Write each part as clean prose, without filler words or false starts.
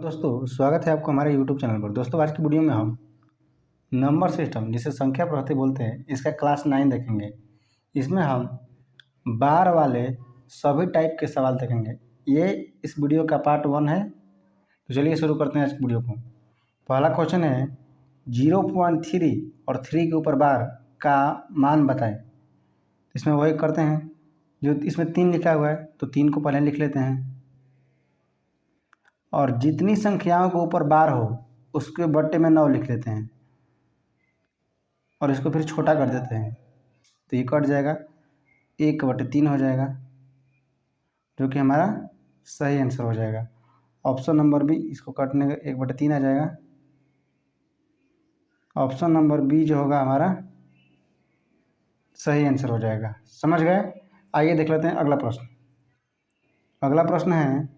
दोस्तों स्वागत है आपको हमारे YouTube चैनल पर। दोस्तों आज की वीडियो में हम नंबर सिस्टम जिसे संख्या पद्धति बोलते हैं इसका क्लास 9 देखेंगे। इसमें हम बार वाले सभी टाइप के सवाल देखेंगे। ये इस वीडियो का पार्ट 1 है। तो चलिए शुरू करते हैं आज की वीडियो को। पहला क्वेश्चन है 0.3 और 3 के ऊपर बार का मान बताएं। इसमें वही करते हैं, जो इसमें 3 लिखा हुआ है तो 3 को पहले लिख लेते हैं और जितनी संख्याओं के ऊपर बार हो उसके बट्टे में 9 लिख लेते हैं और इसको फिर छोटा कर देते हैं तो ये कट जाएगा, 1/3 हो जाएगा जो कि हमारा सही आंसर हो जाएगा। ऑप्शन नंबर बी, इसको काटने का 1/3 आ जाएगा। ऑप्शन नंबर बी जो होगा हमारा सही आंसर हो जाएगा। समझ गए? आइए देख लेते हैं अगला प्रश्न। अगला प्रश्न है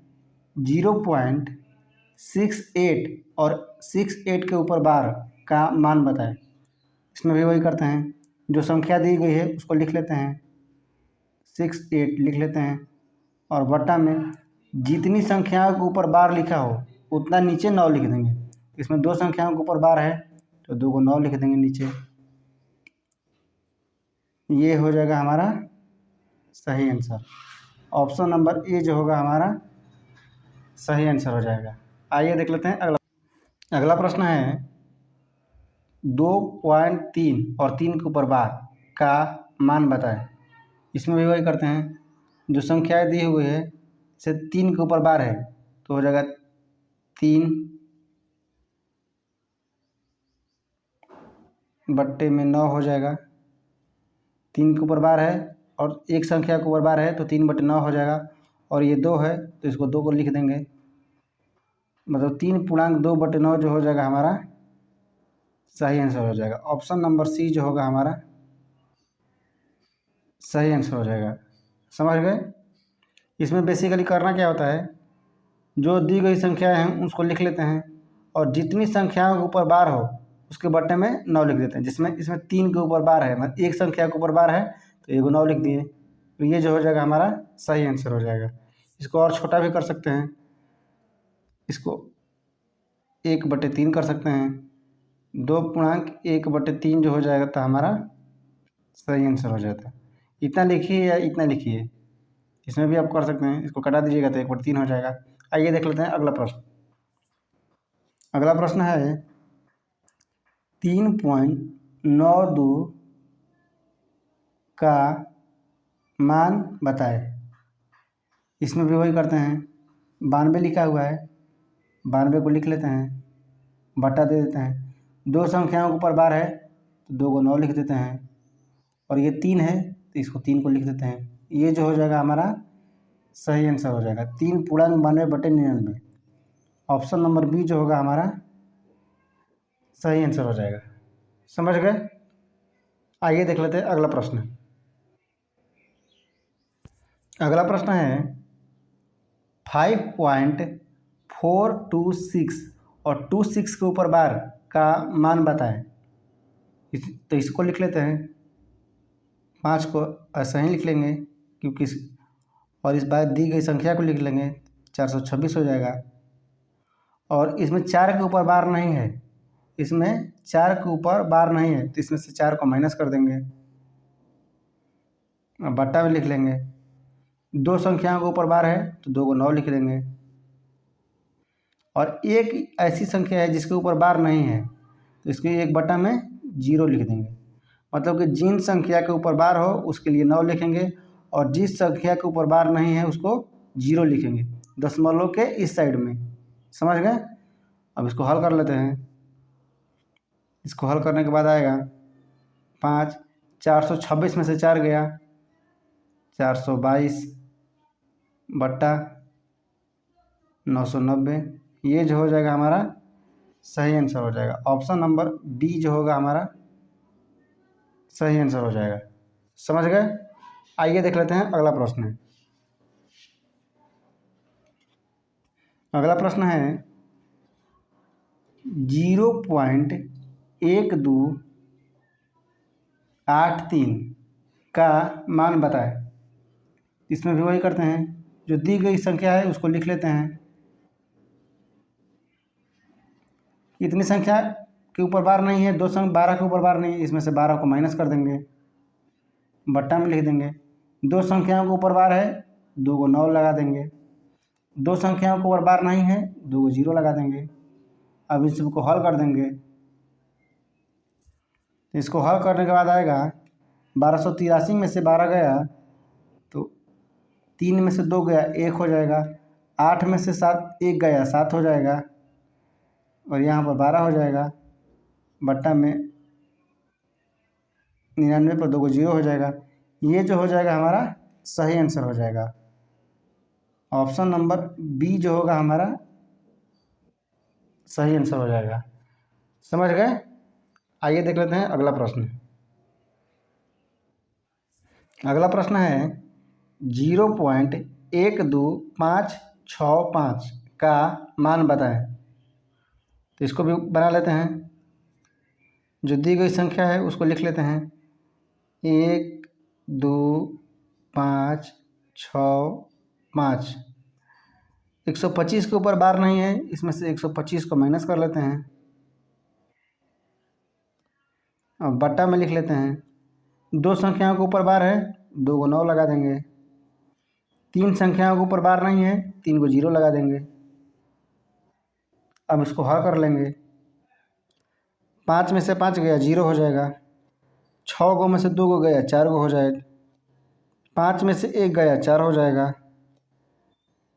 0.68 और 68 के ऊपर बार का मान बताएं। इसमें भी वही करते हैं, जो संख्या दी गई है उसको लिख लेते हैं, 68 लिख लेते हैं और बट्टा में जितनी संख्याओं के ऊपर बार लिखा हो उतना नीचे 9 लिख देंगे। इसमें 2 संख्याओं के ऊपर बार है तो 2 को 9 लिख देंगे नीचे। ये हो जाएगा हमारा सही आंसर। ऑप्शन नंबर ए जो होगा हमारा सही आंसर हो जाएगा। आइए देख लेते हैं अगला प्रश्न है 2.3 और 3 के ऊपर बार का मान बताएं। इसमें भी वही करते हैं, जो संख्याएं दी हुई है से 3 के ऊपर बार है तो हो जाएगा 3 बट्टे में 9 हो जाएगा। 3 के ऊपर बार है और एक संख्या के ऊपर बार है तो 3/9 हो जाएगा और ये 2 है तो इसको 2 को लिख देंगे, मतलब 3.2/9 जो हो जाएगा हमारा सही आंसर हो जाएगा। ऑप्शन नंबर सी जो होगा हमारा सही आंसर हो जाएगा। समझ गए? इसमें बेसिकली करना क्या होता है, जो दी गई संख्याएं हैं उसको लिख लेते हैं और जितनी संख्याओं के ऊपर बार हो उसके बट्टे में 9 लिख देते हैं। जिसमें इसमें 3 के ऊपर बार है, मतलब एक संख्या के ऊपर बार है तो 9 लिख दिए, तो ये जो हो जाएगा हमारा सही आंसर हो जाएगा। इसको और छोटा भी कर सकते हैं, इसको 1/3 कर सकते हैं, 2.1/3 जो हो जाएगा तो हमारा सही आंसर हो जाता है। इतना लिखिए या इतना लिखिए, इसमें भी आप कर सकते हैं। इसको कटा दीजिएगा तो 1/3 हो जाएगा। आइए देख लेते हैं अगला प्रश्न। अगला प्रश्न है 3.92 का मान बताएं। इसमें भी वही करते हैं, 92 लिखा हुआ है, 92 को लिख लेते हैं, बट्टा दे देते हैं। 2 संख्याओं के ऊपर बार है तो 2 को 9 लिख देते हैं और ये 3 है तो इसको 3 को लिख देते हैं। ये जो हो जाएगा हमारा सही आंसर हो जाएगा, 3.92/99। ऑप्शन नंबर बी जो होगा हमारा सही आंसर हो जाएगा। समझ गए? आइए देख लेते हैं अगला प्रश्न। अगला प्रश्न है 5.426 और 26 के ऊपर बार का मान बताएं। तो इसको लिख लेते हैं, 5 को ऐसा ही लिख लेंगे क्योंकि और इस बार दी गई संख्या को लिख लेंगे, 426 हो जाएगा। और इसमें 4 के ऊपर बार नहीं है, इसमें 4 के ऊपर बार नहीं है तो इसमें से 4 को माइनस कर देंगे, बट्टा में लिख लेंगे। 2 संख्याओं के ऊपर बार है तो 2 को 9 लिख देंगे और एक ऐसी संख्या है जिसके ऊपर बार नहीं है तो इसके एक बट्टा में 0 लिख देंगे। मतलब कि जिन संख्या के ऊपर बार हो उसके लिए 9 लिखेंगे और जिस संख्या के ऊपर बार नहीं है उसको 0 लिखेंगे, दशमलव के इस साइड में। समझ गए? अब इसको हल कर लेते हैं। इसको हल करने के बाद आएगा 5, 426 में से 4 गया, 422 बट्टा 990। ये जो हो जाएगा हमारा सही आंसर हो जाएगा। ऑप्शन नंबर बी जो होगा हमारा सही आंसर हो जाएगा। समझ गए? आइए देख लेते हैं अगला प्रश्न है। अगला प्रश्न है 0.1283 का मान बताएं। इसमें भी वही करते हैं, जो दी गई संख्या है उसको लिख लेते हैं इतनी संख्या के ऊपर बार नहीं है, 12 के ऊपर बार नहीं है, इसमें से 12 को माइनस कर देंगे, बट्टा में लिख देंगे। 2 संख्याओं के ऊपर बार है, 2 को 9 लगा देंगे। 2 संख्याओं के ऊपर बार नहीं है, 2 को 0 लगा देंगे। अब इन सबको हल कर देंगे। इसको हल करने के बाद आएगा 1283 में से 12 गया तो 3 में से 2 गया 1 हो जाएगा। 8 में से 7 1 गया 7 हो जाएगा, और यहाँ पर 12 हो जाएगा, बट्टा में 99 पर 2 को 0 हो जाएगा। ये जो हो जाएगा हमारा सही आंसर हो जाएगा। ऑप्शन नंबर बी जो होगा हमारा सही आंसर हो जाएगा। समझ गए? आइए देख लेते हैं अगला प्रश्न। अगला प्रश्न है 0.12565 का मान बताएं। तो इसको भी बना लेते हैं। जो दी गई संख्या है उसको लिख लेते हैं 1 2 5 6 5। 125 के ऊपर बार नहीं है, इसमें से 125 को माइनस कर लेते हैं। अब बट्टा में लिख लेते हैं। 2 संख्याओं के ऊपर बार है, 2 को 9 लगा देंगे। 3 संख्याओं के ऊपर बार नहीं है, 3 को 0 लगा देंगे। अब इसको हल कर लेंगे। 5 में से 5 गया 0 हो जाएगा। 6 गो में से 2 गो गया 4 गो हो जाएगा। 5 में से 1 गया 4 हो जाएगा।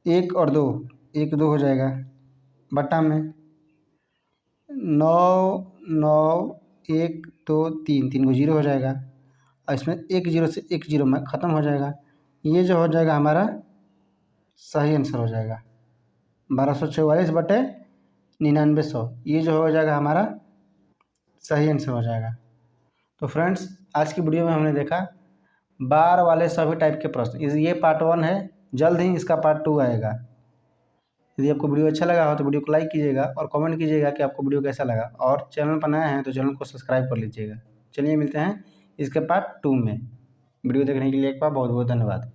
1 और 2 1 2 हो जाएगा, बट्टा में 9 9 1 2 3 3 को 0 हो जाएगा, और इसमें 1 0 से 1 0 में ख़त्म हो जाएगा। ये जो हो जाएगा हमारा सही आंसर हो जाएगा 1244/9900। ये जो हो जाएगा हमारा सही आंसर हो जाएगा। तो फ्रेंड्स, आज की वीडियो में हमने देखा बार वाले सभी टाइप के प्रश्न। ये पार्ट 1 है, जल्द ही इसका पार्ट 2 आएगा। यदि आपको वीडियो अच्छा लगा हो तो वीडियो को लाइक कीजिएगा और कमेंट कीजिएगा कि आपको वीडियो कैसा लगा, और चैनल पर नया है तो चैनल को सब्सक्राइब कर लीजिएगा। चलिए मिलते हैं इसके पार्ट 2 में। वीडियो देखने के लिए एक बार बहुत बहुत धन्यवाद।